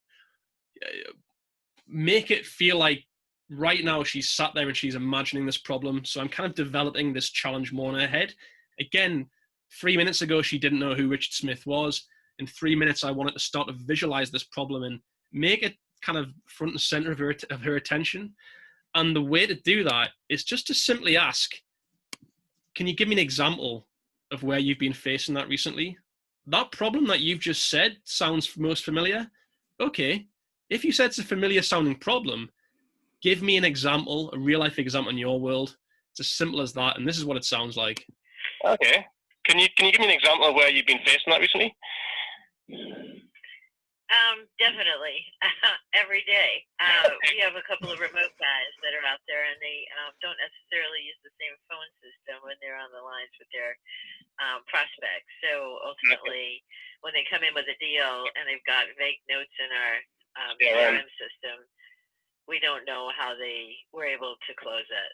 make it feel like right now she's sat there and she's imagining this problem. So I'm kind of developing this challenge more in her head Again, 3 minutes ago, she didn't know who Richard Smith was. In 3 minutes, I wanted to start to visualize this problem and make it kind of front and center of her attention. And the way to do that is just to simply ask, can you give me an example of where you've been facing that recently? That problem that you've just said sounds most familiar. Okay, if you said it's a familiar sounding problem, give me an example, a real life example in your world. It's as simple as that, and this is what it sounds like. Okay. Can you give me an example of where you've been facing that recently? Definitely. Every day. We have a couple of remote guys that are out there, and they don't necessarily use the same phone system when they're on the lines with their prospects. So ultimately, when they come in with a deal and they've got vague notes in our CRM system, we don't know how they were able to close it.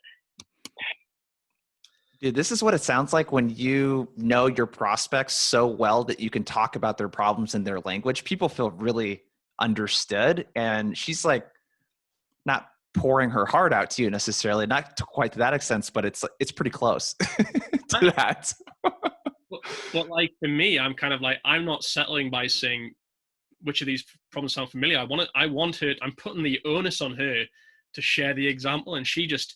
Dude, this is what it sounds like when you know your prospects so well that you can talk about their problems in their language. People feel really understood. And she's like not pouring her heart out to you necessarily, not to quite to that extent, but it's pretty close to that. But like for me, I'm kind of like, I'm not settling by saying which of these problems sound familiar. I want her, I'm putting the onus on her to share the example. And she just,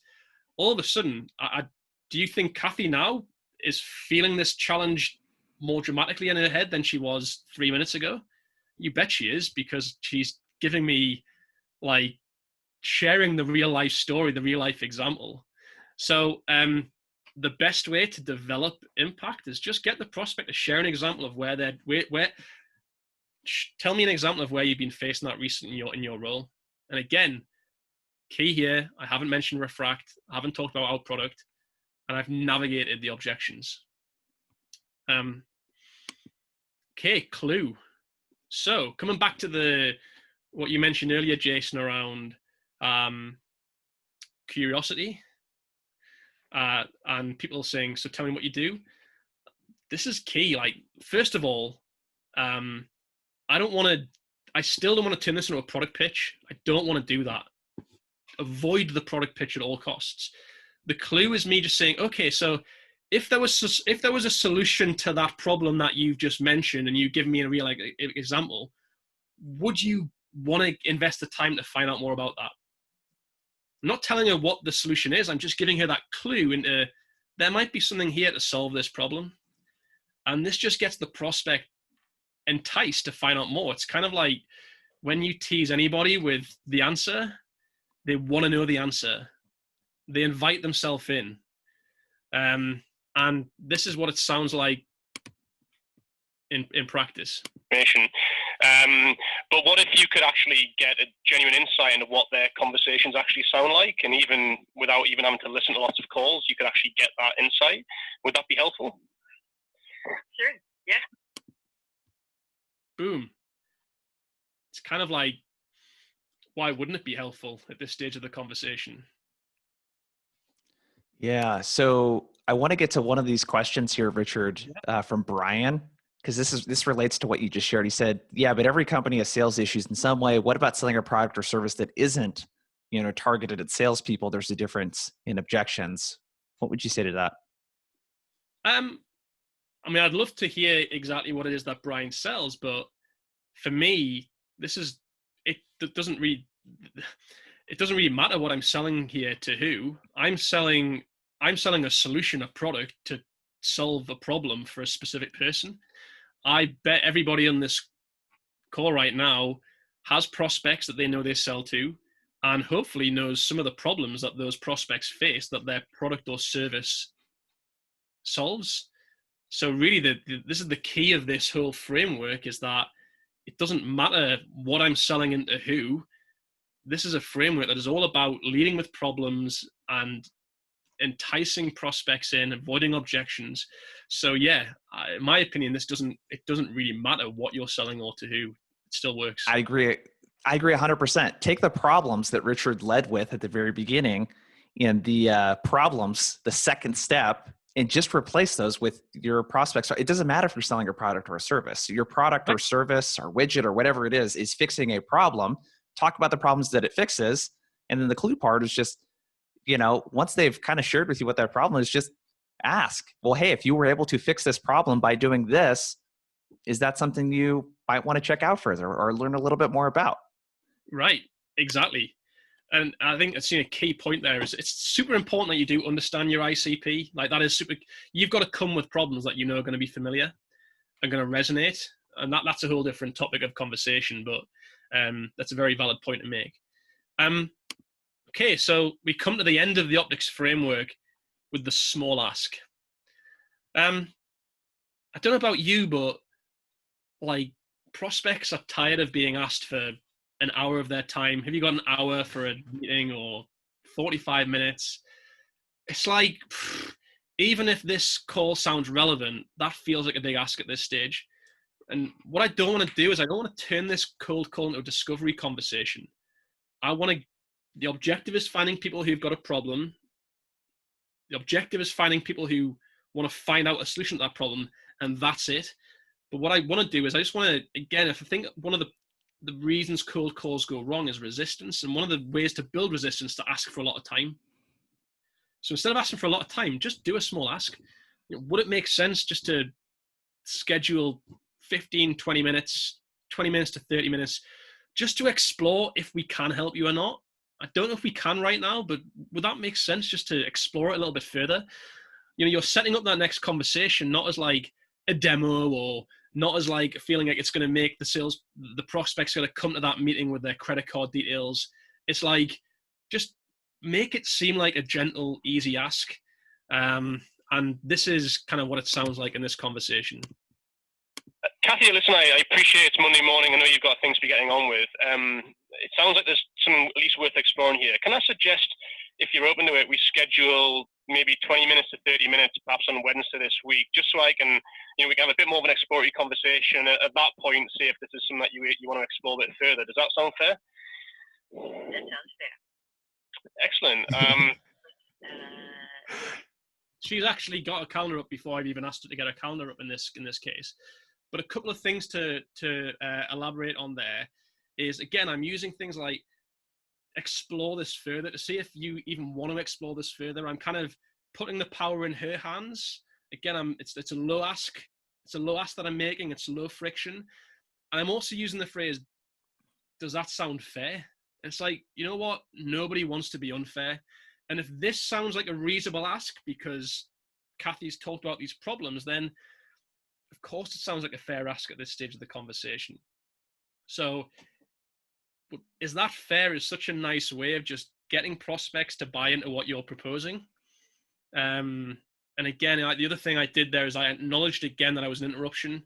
all of a sudden, do you think Kathy now is feeling this challenge more dramatically in her head than she was 3 minutes ago? You bet she is, because she's giving me, like, sharing the real life story, the real life example. So the best way to develop impact is just get the prospect to share an example of where tell me an example of where you've been facing that recently in your role. And again, key here, I haven't mentioned Refract, I haven't talked about our product, and I've navigated the objections. Okay, clue. So coming back to what you mentioned earlier, Jason, around curiosity and people saying, so tell me what you do. This is key. Like, first of all, I still don't want to turn this into a product pitch. I don't want to do that. Avoid the product pitch at all costs. The clue is me just saying, okay, so if there was a solution to that problem that you've just mentioned, and you give me a real example, would you want to invest the time to find out more about that? I'm not telling her what the solution is. I'm just giving her that clue into, there might be something here to solve this problem. And this just gets the prospect enticed to find out more. It's kind of like when you tease anybody with the answer, they want to know the answer. They invite themselves in. And this is what it sounds like in practice. But what if you could actually get a genuine insight into what their conversations actually sound like, and even without even having to listen to lots of calls, you could actually get that insight? Would that be helpful? Sure, yeah. Boom. It's kind of like, why wouldn't it be helpful at this stage of the conversation? Yeah. So I want to get to one of these questions here, Richard, from Brian, because this relates to what you just shared. He said, yeah, but every company has sales issues in some way. What about selling a product or service that isn't, targeted at salespeople? There's a difference in objections. What would you say to that? I'd love to hear exactly what it is that Brian sells, but for me, it doesn't really matter what I'm selling here to who. I'm selling a solution, a product to solve a problem for a specific person. I bet everybody on this call right now has prospects that they know they sell to, and hopefully knows some of the problems that those prospects face that their product or service solves. So really, this is the key of this whole framework, is that it doesn't matter what I'm selling into who. This is a framework that is all about leading with problems and enticing prospects in, avoiding objections. So yeah, in my opinion, it doesn't really matter what you're selling or to who. It still works. I agree 100%. Take the problems that Richard led with at the very beginning, and the problems, the second step, and just replace those with your prospects. It doesn't matter if you're selling a product or a service. Your product or service or widget or whatever it is fixing a problem. Talk about the problems that it fixes. And then the clue part is just, once they've kind of shared with you what that problem is, just ask, well, hey, if you were able to fix this problem by doing this, is that something you might want to check out further or learn a little bit more about? Right, exactly. And I think that's a key point there is it's super important that you do understand your ICP. Like that is super, you've got to come with problems that you know are going to be familiar and going to resonate. And that's a whole different topic of conversation, but that's a very valid point to make. Okay, so we come to the end of the optics framework with the small ask. I don't know about you, but like prospects are tired of being asked for an hour of their time. Have you got an hour for a meeting or 45 minutes? It's like, even if this call sounds relevant, that feels like a big ask at this stage. And what I don't want to do is I don't want to turn this cold call into a discovery conversation. The objective is finding people who've got a problem. The objective is finding people who want to find out a solution to that problem, and that's it. But what I want to do is I just want to, again, if I think one of the reasons cold calls go wrong is resistance. And one of the ways to build resistance to ask for a lot of time. So instead of asking for a lot of time, just do a small ask. Would it make sense just to schedule 15, 20 minutes, 20 minutes to 30 minutes, just to explore if we can help you or not? I don't know if we can right now, but would that make sense just to explore it a little bit further? You're setting up that next conversation, not as like a demo or not as like feeling like it's going to make the prospect's going to come to that meeting with their credit card details. It's like, just make it seem like a gentle, easy ask. And this is kind of what it sounds like in this conversation. Kathy, listen, I appreciate it's Monday morning. I know you've got things to be getting on with. It sounds like there's something at least worth exploring here. Can I suggest, if you're open to it, we schedule maybe 20 minutes to 30 minutes, perhaps on Wednesday this week, just so I can, we can have a bit more of an exploratory conversation at that point, see if this is something that you want to explore a bit further. Does that sound fair? That sounds fair. Excellent. She's actually got a calendar up before I've even asked her to get a calendar up in this case. But a couple of things to elaborate on there is, again, I'm using things like explore this further to see if you even want to explore this further. I'm kind of putting the power in her hands. Again, it's a low ask. It's a low ask that I'm making. It's low friction. And I'm also using the phrase, does that sound fair? It's like, you know what? Nobody wants to be unfair. And if this sounds like a reasonable ask because Kathy's talked about these problems, then of course it sounds like a fair ask at this stage of the conversation. So is that fair is such a nice way of just getting prospects to buy into what you're proposing. And again, the other thing I did there is I acknowledged again that I was an interruption.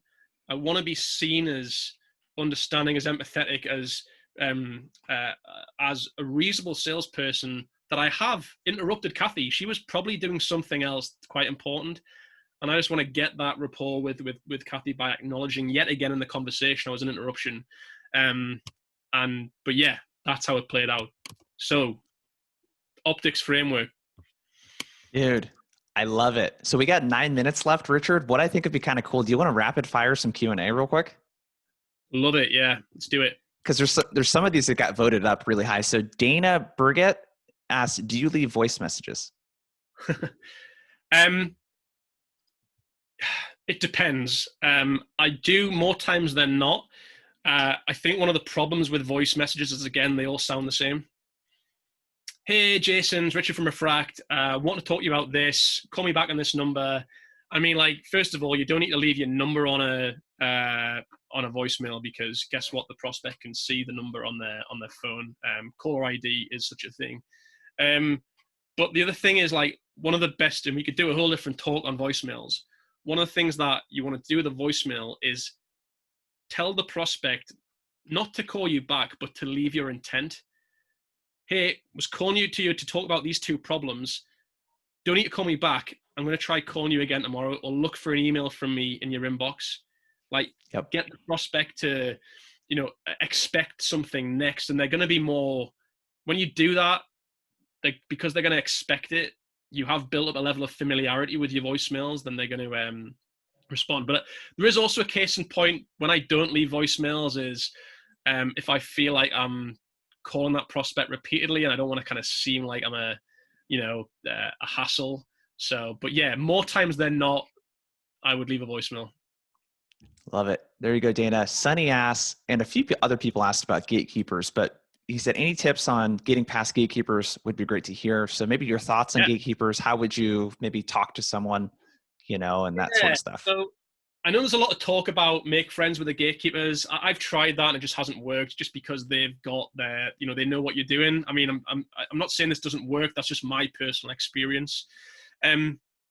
I want to be seen as understanding, as empathetic, as a reasonable salesperson, that I have interrupted Kathy. She was probably doing something else quite important. And I just want to get that rapport with Kathy by acknowledging yet again in the conversation I was an interruption. But yeah, that's how it played out. So, optics framework. Dude, I love it. So we got 9 minutes left, Richard. What I think would be kind of cool, do you want to rapid fire some Q&A real quick? Love it. Yeah, let's do it. Because there's some of these that got voted up really high. So Dana Burgett asked, do you leave voice messages? It depends. I do more times than not. I think one of the problems with voice messages is, again, they all sound the same. Hey, Jason, it's Richard from Refract. Want to talk to you about this. Call me back on this number. I mean, like, first of all, you don't need to leave your number on a voicemail, because guess what? The prospect can see the number on their phone. Caller ID is such a thing. But the other thing is, like, one of the best, and we could do a whole different talk on voicemails. One of the things that you want to do with a voicemail is tell the prospect not to call you back, but to leave your intent. Hey, was calling you to talk about these two problems. Don't need to call me back. I'm going to try calling you again tomorrow, or look for an email from me in your inbox. Like, Get the prospect to, expect something next. And they're going to be more, when you do that, because they're going to expect it, you have built up a level of familiarity with your voicemails, then they're going to respond. But there is also a case in point when I don't leave voicemails is if I feel like I'm calling that prospect repeatedly and I don't want to kind of seem like I'm a hassle, So, but yeah, more times than not, I would leave a voicemail. Love it. There you go, Dana. Sonny asked, and a few other people asked about gatekeepers, but he said any tips on getting past gatekeepers would be great to hear. So maybe your thoughts on gatekeepers. How would you maybe talk to someone, and that sort of stuff? So I know there's a lot of talk about make friends with the gatekeepers. I've tried that and it just hasn't worked, just because they've got their, they know what you're doing. I mean, I'm not saying this doesn't work. That's just my personal experience.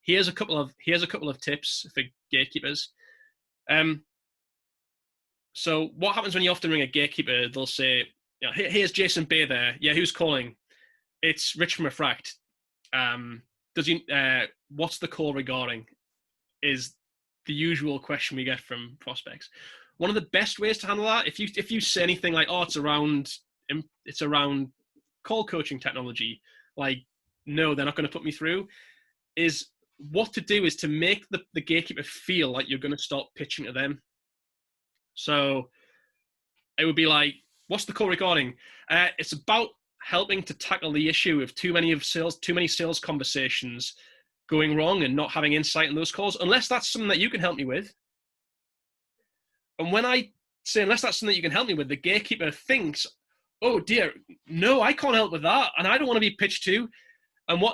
Here's a couple of tips for gatekeepers. So what happens when you often ring a gatekeeper? They'll say, here's Jason Bay there. Yeah, who's calling? It's Rich from Refract. What's the call regarding? Is the usual question we get from prospects. One of the best ways to handle that, if you say anything like, it's around call coaching technology, like, no, they're not going to put me through, is what to do is to make the gatekeeper feel like you're going to start pitching to them. So it would be like, what's the call regarding? It's about helping to tackle the issue of too many sales conversations going wrong and not having insight in those calls, unless that's something that you can help me with. And when I say, unless that's something that you can help me with, the gatekeeper thinks, oh dear, no, I can't help with that. And I don't want to be pitched to. And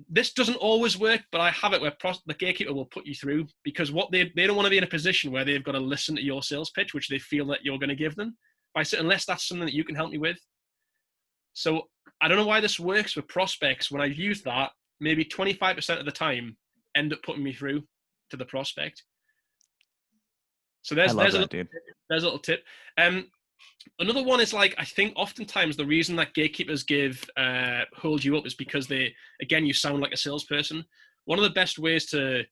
this doesn't always work, but I have it where the gatekeeper will put you through, because they don't want to be in a position where they've got to listen to your sales pitch, which they feel that you're going to give them, by saying, unless that's something that you can help me with. So I don't know why this works with prospects. When I've used that, maybe 25% of the time end up putting me through to the prospect. So there's a little tip. Another one is, like, I think oftentimes the reason that gatekeepers hold you up is because you sound like a salesperson. One of the best ways to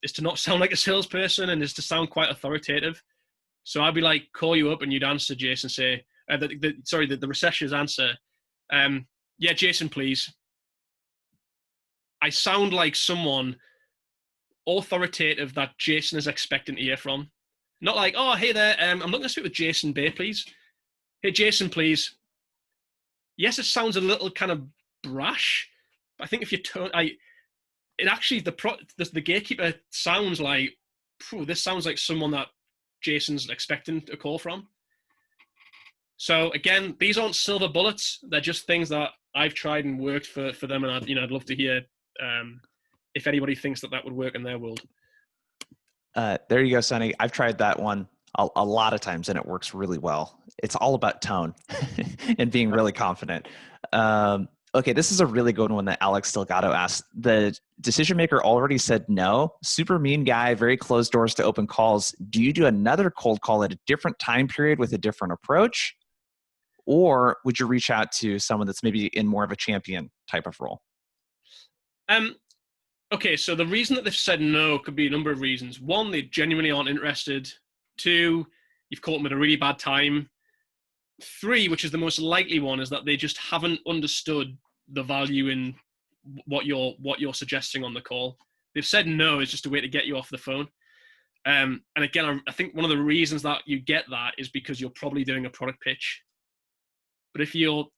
is to not sound like a salesperson, and is to sound quite authoritative. So I'd be like, call you up, and you'd answer, Jason, say, the receptionist answer, yeah, Jason, please. I sound like someone authoritative that Jason is expecting to hear from. Not like, oh, hey there, I'm looking to speak with Jason Bay, please. Hey, Jason, please. Yes, it sounds a little kind of brash, but I think if you turn, the gatekeeper sounds like, this sounds like someone that Jason's expecting a call from. So again, these aren't silver bullets. They're just things that I've tried and worked for them, and I'd love to hear if anybody thinks that would work in their world. There you go, Sonny. I've tried that one a lot of times, and it works really well. It's all about tone and being really confident. Okay, this is a really good one that Alex Delgado asked. The decision maker already said no. Super mean guy, very closed doors to open calls. Do you do another cold call at a different time period with a different approach? Or would you reach out to someone that's maybe in more of a champion type of role? Okay, so the reason that they've said no could be a number of reasons. One, they genuinely aren't interested. Two, you've caught them at a really bad time. Three, which is the most likely one, is that they just haven't understood the value in what you're suggesting on the call. They've said no is just a way to get you off the phone. And again, I think one of the reasons that you get that is because you're probably doing a product pitch. But if you're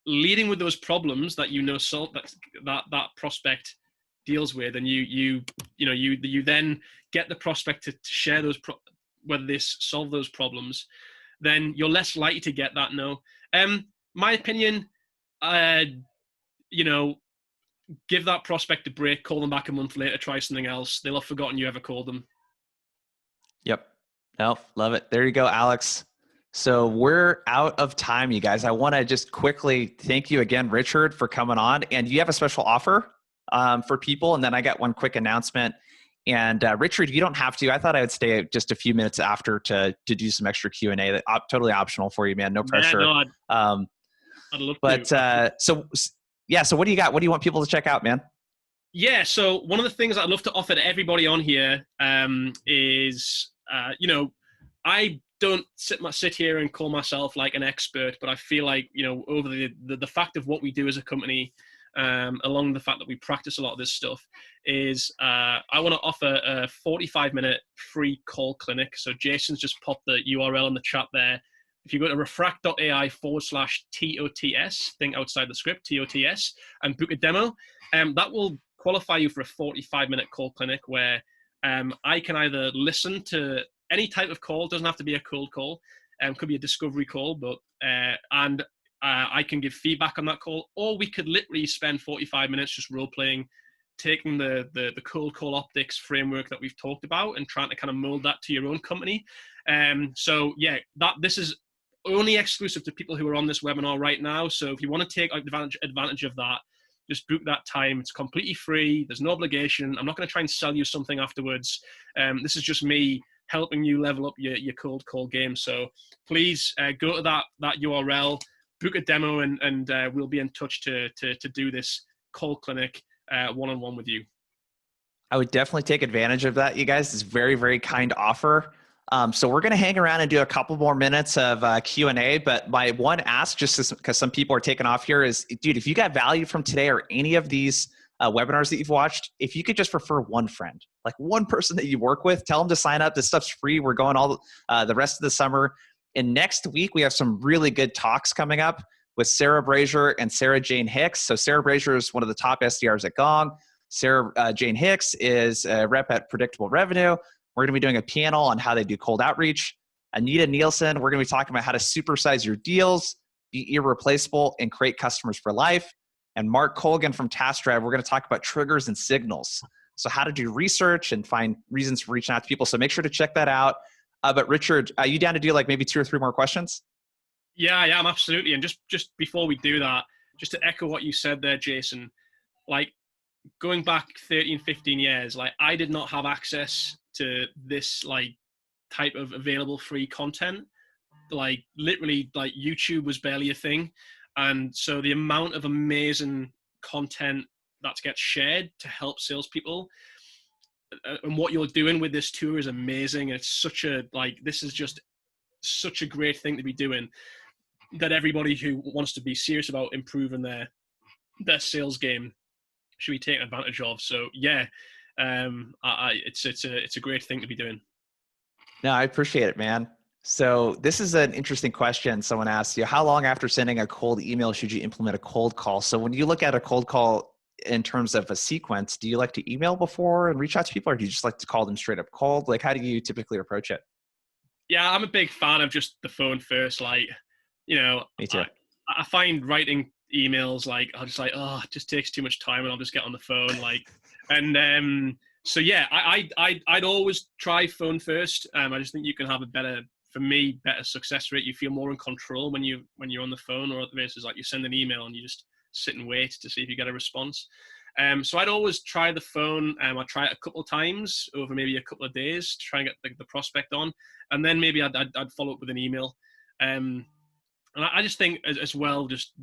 leading with those problems that that prospect deals with, and you then get the prospect to share those whether they solve those problems, then you're less likely to get that no. My opinion, give that prospect a break, call them back a month later, try something else. They'll have forgotten you ever called them. Yep. No, love it. There you go, Alex. So we're out of time, you guys. I want to just quickly thank you again, Richard, for coming on. And you have a special offer for people. And then I got one quick announcement. And Richard, you don't have to. I thought I would stay just a few minutes after to do some extra Q&A. That totally optional for you, man. No pressure. Yeah, no, I'd love to. So what do you got? What do you want people to check out, man? Yeah, so one of the things I'd love to offer to everybody on here is, I don't sit here and call myself like an expert, but I feel like, over the fact of what we do as a company, along the fact that we practice a lot of this stuff, is I want to offer a 45-minute free call clinic. So Jason's just popped the URL in the chat there. If you go to refract.ai/TOTS, think outside the script, TOTS, and book a demo, that will qualify you for a 45-minute call clinic where I can either listen to any type of call. It doesn't have to be a cold call. Could be a discovery call, but I can give feedback on that call, or we could literally spend 45 minutes just role playing, taking the cold call optics framework that we've talked about and trying to kind of mold that to your own company. So yeah, this is only exclusive to people who are on this webinar right now. So if you want to take advantage of that, just book that time. It's completely free. There's no obligation. I'm not going to try and sell you something afterwards. This is just me helping you level up your cold call game. So please go to that URL, book a demo, and we'll be in touch to do this call clinic one-on-one with you. I would definitely take advantage of that, you guys. It's a very, very kind offer. So we're going to hang around and do a couple more minutes of Q&A, but my one ask, just because some people are taking off here, is, dude, if you got value from today or any of these webinars that you've watched, if you could just refer one friend, like one person that you work with, tell them to sign up. This stuff's free. We're going all the rest of the summer. And next week, we have some really good talks coming up with Sarah Brazier and Sarah Jane Hicks. So Sarah Brazier is one of the top SDRs at Gong. Sarah Jane Hicks is a rep at Predictable Revenue. We're going to be doing a panel on how they do cold outreach. Anita Nielsen, we're going to be talking about how to supersize your deals, be irreplaceable, and create customers for life. And Mark Colgan from TaskDrive, we're going to talk about triggers and signals. So how to do research and find reasons for reaching out to people. So make sure to check that out. But Richard, are you down to do like maybe 2 or 3 more questions? Yeah, I am, absolutely. And just before we do that, just to echo what you said there, Jason, like going back 13, 15 years, like I did not have access to this like type of available free content. Like literally, like YouTube was barely a thing. And so the amount of amazing content that gets shared to help salespeople and what you're doing with this tour is amazing. And it's this is just such a great thing to be doing, that everybody who wants to be serious about improving their sales game should be taken advantage of. So yeah, it's a great thing to be doing. No, I appreciate it, man. So this is an interesting question. Someone asked you, how long after sending a cold email should you implement a cold call? So when you look at a cold call in terms of a sequence, do you like to email before and reach out to people, or do you just like to call them straight up cold? Like, how do you typically approach it? Yeah, I'm a big fan of just the phone first. Like, you know, Me too. I find writing emails, like, I'll just like, oh, it just takes too much time and I'll just get on the phone. Like, and so yeah, I'd always try phone first. I just think you can have better success rate. You feel more in control when you're on the phone, or versus like you send an email and you just sit and wait to see if you get a response. So I'd always try the phone. I try it a couple of times over maybe a couple of days to try and get the prospect on, and then maybe I'd follow up with an email. And I just think as well, just